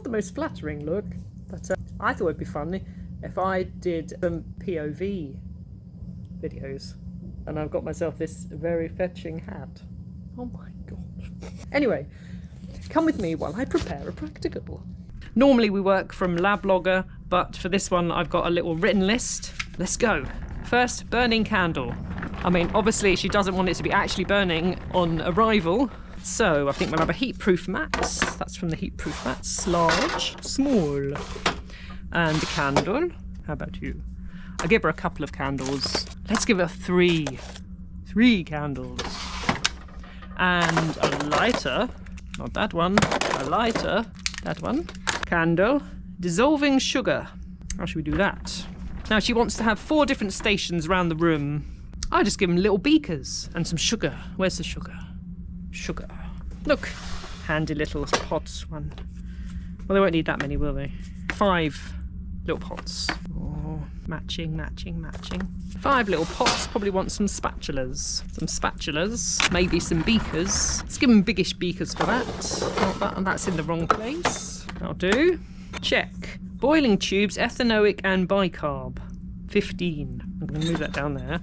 not the most flattering look, but I thought it'd be funny if I did some POV videos. And I've got myself this very fetching hat. Oh my god. Anyway, come with me while I prepare a practical. Normally we work from Lablogger, but for this one I've got a little written list. Let's go. First, burning candle. I mean, obviously she doesn't want it to be actually burning on arrival, so I think we'll have a heatproof mat. That's from the heatproof mats. Large, small. And a candle. How about you? I'll give her a couple of candles. Let's give her 3. 3 candles. And a lighter. Not that one. A lighter. That one. Candle. Dissolving sugar. How should we do that? Now she wants to have 4 different stations around the room. I just give them little beakers and some sugar. Where's the sugar? Sugar. Look. Handy little pots one. Well, they won't need that many, will they? 5 little pots. Oh, matching, matching, matching. 5 little pots. Probably want some spatulas. Some spatulas. Maybe some beakers. Let's give them biggish beakers for that. Not that, and that's in the wrong place. That'll do. Check. Boiling tubes, ethanoic and bicarb. 15. I'm going to move that down there.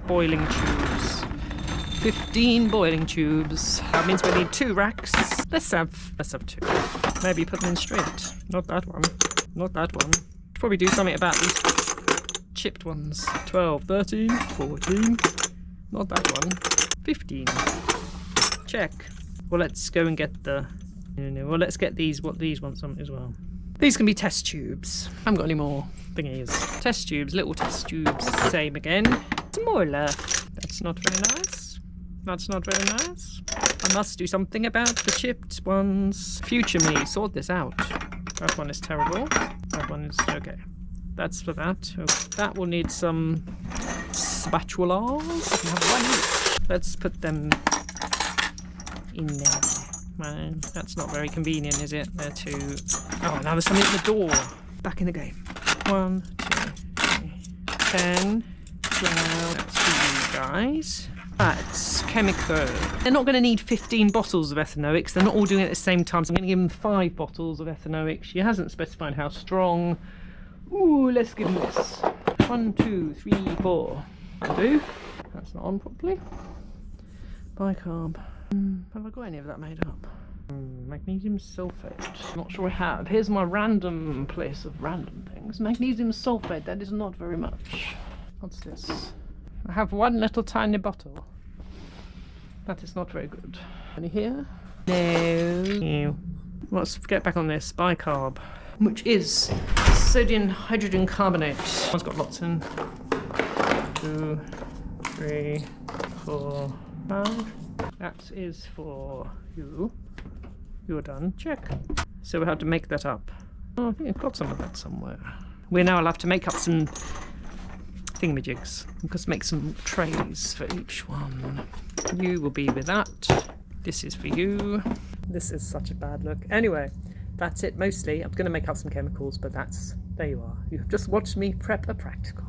Boiling tubes. 15 boiling tubes. That means we need 2 racks. Let's have 2. Maybe put them in straight. Not that one. Not that one. Probably do something about these chipped ones. 12, 13, 14. Not that one. 15. Check. Well, let's go and get the... Well, let's get these, what these want some as well. These can be test tubes. I haven't got any more thingies. Test tubes, little test tubes. Same again. Smaller. That's not very nice. That's not very nice. I must do something about the chipped ones. Future me, sort this out. That one is terrible. That one is okay. That's for that. Oh, that will need some spatulas. We have 1 each. Let's put them in there. Well, that's not very convenient, is it? They're 2. Oh, now there's something at the door. Back in the game. 1, 2, 3, 10, 12. That's for you guys. That's chemical. They're not going to need 15 bottles of ethanoics. They're not all doing it at the same time. So I'm going to give them 5 bottles of ethanoic. She hasn't specified how strong. Ooh, let's give them this. 1, 2, 3, 4. That'll do. That's not on properly. Bicarb. Have I got any of that made up? Magnesium sulfate. Not sure I have. Here's my random place of random things. Magnesium sulfate. That is not very much. What's this? I have 1 little tiny bottle. That is not very good. Any here? No. Let's get back on this. Bicarb, which is sodium hydrogen carbonate. One's got lots in. 2, 3, 4, 5. That is for you. You're done. Check. So we have to make that up. Oh, I think I've got some of that somewhere. We're now allowed to make up some thingamajigs. Let's make some trays for each one. You will be with that. This is for you. This is such a bad look. Anyway, that's it mostly. I'm going to make up some chemicals, but there you are. You've just watched me prep a practical.